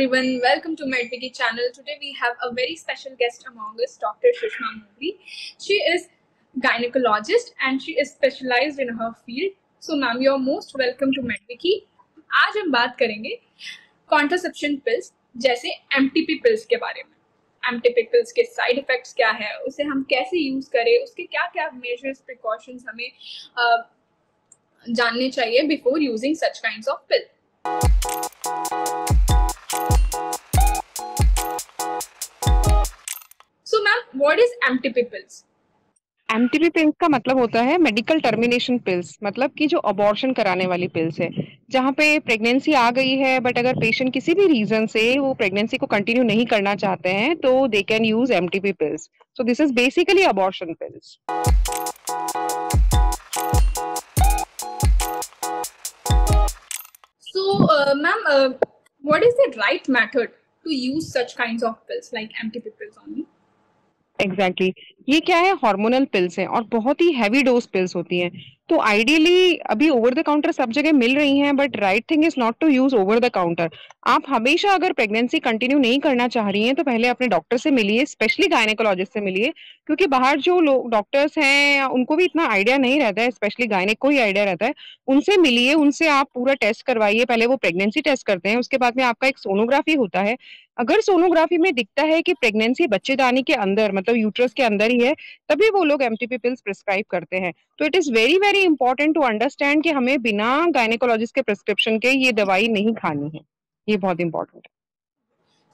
everyone, welcome to MedWiki channel. Today we have a very special guest among us, Dr. Sushma Murli. She is gynecologist and she is specialized in her field. So ma'am, you're most welcome to MedWiki. आज हम बात करेंगे contraception pills जैसे MTP pills के बारे में. MTP pills के side effects क्या है, उसे हम कैसे यूज करें, उसके क्या क्या मेजर्स प्रिकॉशंस हमें जानने चाहिए before using such kinds of pill. So ma'am, what is MTP pills? MTP pills का मतलब होता है मेडिकल टर्मिनेशन पिल्स, मतलब कि जो अबॉर्शन कराने वाली पिल्स है, जहाँ पे प्रेगनेंसी आ गई है बट अगर पेशेंट किसी भी रीजन से वो प्रेगनेंसी को कंटिन्यू नहीं करना चाहते हैं तो they can use MTP pills. So this is basically abortion pills. So ma'am, what is the right method to use such kinds of pills like MTP pills only? Exactly ये क्या है, hormonal pills हैं और बहुत ही heavy dose pills होती हैं. तो ideally अभी ओवर द काउंटर सब जगह मिल रही हैं, but right thing is not to use over the counter. आप हमेशा अगर प्रेगनेंसी कंटिन्यू नहीं करना चाह रही हैं तो पहले अपने डॉक्टर से मिलिए, स्पेशली गायनेकोलॉजिस्ट से मिलिए, क्योंकि बाहर जो लोग डॉक्टर्स हैं उनको भी इतना आइडिया नहीं रहता है, स्पेशली गायनेक को ही आइडिया रहता है. उनसे मिलिए, उनसे आप पूरा टेस्ट करवाइए. पहले वो प्रेगनेंसी टेस्ट करते हैं, उसके बाद में आपका एक सोनोग्राफी होता है. अगर सोनोग्राफी में दिखता है कि प्रेगनेंसी बच्चेदानी के अंदर, मतलब यूट्रस के अंदर ही है, तभी वो लोग एमटीपी पिल्स प्रिस्क्राइब करते हैं. तो it is very very important to understand कि हमें बिना गायनेकोलॉजिस्ट के प्रिस्क्रिप्शन के ये दवाई नहीं खानी है. ये बहुत इंपॉर्टेंट है.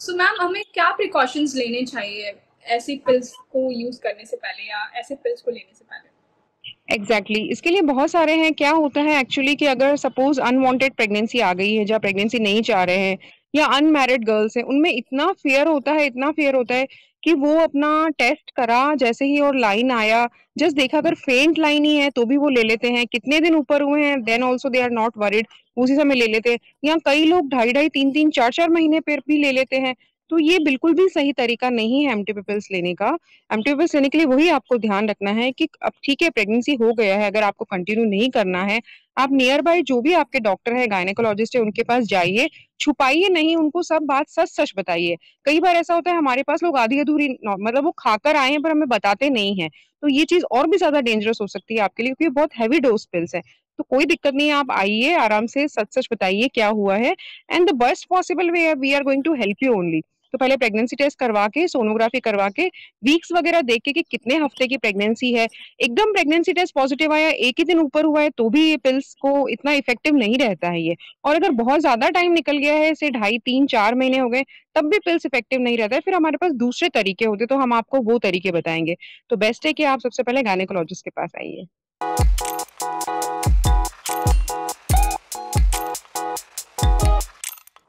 So मैम, हमें क्या प्रिकॉशंस लेने चाहिए ऐसी पिल्स को यूज करने से पहले या ऐसे पिल्स को लेने से पहले? एग्जैक्टली इसके लिए बहुत सारे हैं. क्या होता है एक्चुअली कि अगर सपोज अनवांटेड प्रेगनेंसी आ गई है, जहाँ प्रेगनेंसी नहीं चाह रहे हैं, या अनमैरिड गर्ल्स हैं, उनमें इतना फियर होता है कि वो अपना टेस्ट करा जैसे ही और लाइन आया, जस्ट देखा अगर फेंट लाइन ही है तो भी वो ले लेते हैं. कितने दिन ऊपर हुए हैं then also they are not worried, उसी समय ले लेते हैं. या कई लोग 2.5 3 4 महीने पर भी ले लेते हैं. तो ये बिल्कुल भी सही तरीका नहीं है एमटीपी पिल्स लेने का. एमटीपी पिल्स लेने के लिए वही आपको ध्यान रखना है कि अब ठीक है प्रेगनेंसी हो गया है, अगर आपको कंटिन्यू नहीं करना है, आप नियर बाय जो भी आपके डॉक्टर है, गायनेकोलॉजिस्ट है, उनके पास जाइए. छुपाइए नहीं, उनको सब बात सच सच बताइए. कई बार ऐसा होता है हमारे पास लोग आधी अधूरी मतलब वो खाकर आए हैं पर हमें बताते नहीं है, तो ये चीज और भी ज्यादा डेंजरस हो सकती है आपके लिए, क्योंकि बहुत हैवी डोज पिल्स है. तो कोई दिक्कत नहीं है, आप आइए, आराम से सच सच बताइए क्या हुआ है, and the best possible way we are going to help you only. तो पहले प्रेगनेंसी टेस्ट करवा के, सोनोग्राफी करवा के, वीक्स वगैरह देख के कि कितने हफ्ते की प्रेगनेंसी है. एकदम प्रेगनेंसी टेस्ट पॉजिटिव आया, एक ही दिन ऊपर हुआ है, तो भी ये पिल्स को इतना इफेक्टिव नहीं रहता है ये. और अगर बहुत ज्यादा टाइम निकल गया है, से 2.5 3 4 महीने हो गए, तब भी पिल्स इफेक्टिव नहीं रहता है, फिर हमारे पास दूसरे तरीके होते, तो हम आपको वो तरीके बताएंगे. तो बेस्ट है कि आप सबसे पहले गायनेकोलॉजिस्ट के पास आइए.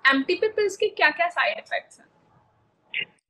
एमटीपी पिल्स के क्या क्या साइड इफेक्ट्स हैं?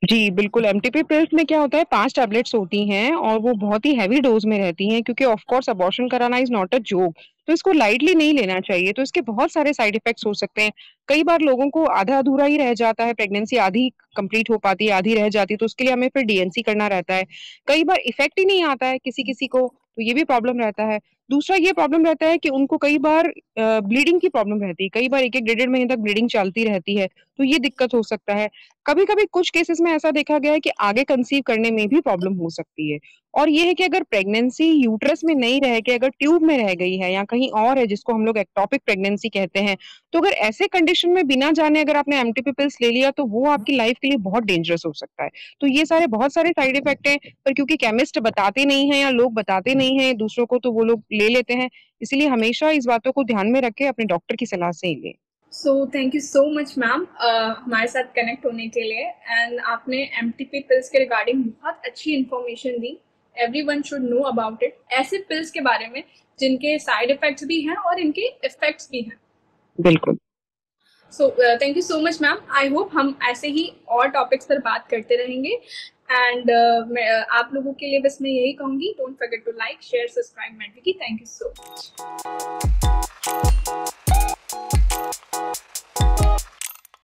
जी बिल्कुल, एमटीपी पिल्स में क्या होता है, 5 टैबलेट्स होती हैं और वो बहुत ही हैवी डोज में रहती हैं, क्योंकि ऑफ कोर्स अबॉर्शन कराना इज नॉट अ जोक. तो इसको लाइटली नहीं लेना चाहिए. तो इसके बहुत सारे साइड इफेक्ट्स हो सकते हैं. कई बार लोगों को आधा अधूरा ही रह जाता है, प्रेगनेंसी आधी कंप्लीट हो पाती है, आधी रह जाती है, तो उसके लिए हमें फिर डीएनसी करना रहता है. कई बार इफेक्ट ही नहीं आता है किसी किसी को, तो ये भी प्रॉब्लम रहता है. दूसरा ये प्रॉब्लम रहता है कि उनको कई बार ब्लीडिंग की प्रॉब्लम रहती है, कई बार 1-1 1.5 महीने तक ब्लीडिंग चलती रहती है, तो ये दिक्कत हो सकता है. कभी कभी कुछ केसेस में ऐसा देखा गया है कि आगे कंसीव करने में भी प्रॉब्लम हो सकती है. और ये है कि अगर प्रेगनेंसी यूट्रस में नहीं रह के अगर ट्यूब में रह गई है या कहीं और है, जिसको हम लोग एक्टोपिक प्रेगनेंसी कहते हैं, तो अगर ऐसे कंडीशन में बिना जाने अगर आपने एमटीपी पिल्स ले लिया तो वो आपकी लाइफ के लिए बहुत डेंजरस हो सकता है. तो ये सारे बहुत सारे साइड इफेक्ट हैं, पर क्योंकि केमिस्ट बताते नहीं है या लोग बताते नहीं है दूसरों को, तो वो लोग ले लेते हैं. इसलिए हमेशा इस बातों को ध्यान में रख के अपने डॉक्टर की सलाह से ही लें. So thank you so much ma'am हमारे साथ कनेक्ट होने के लिए, एंड आपने एमटीपी पिल्स के रिगार्डिंग बहुत अच्छी information the. Everyone should know about it, ऐसे पिल्स के बारे में जिनके साइड इफेक्ट्स भी हैं और इनके इफेक्ट्स भी हैं. बिल्कुल. So thank you so much ma'am. I hope हम ऐसे ही और टॉपिक्स पर बात करते रहेंगे. एंड मैं आप लोगों के लिए बस मैं यही कहूँगी, don't forget to like, share, subscribe MedWiki. Thank you so much.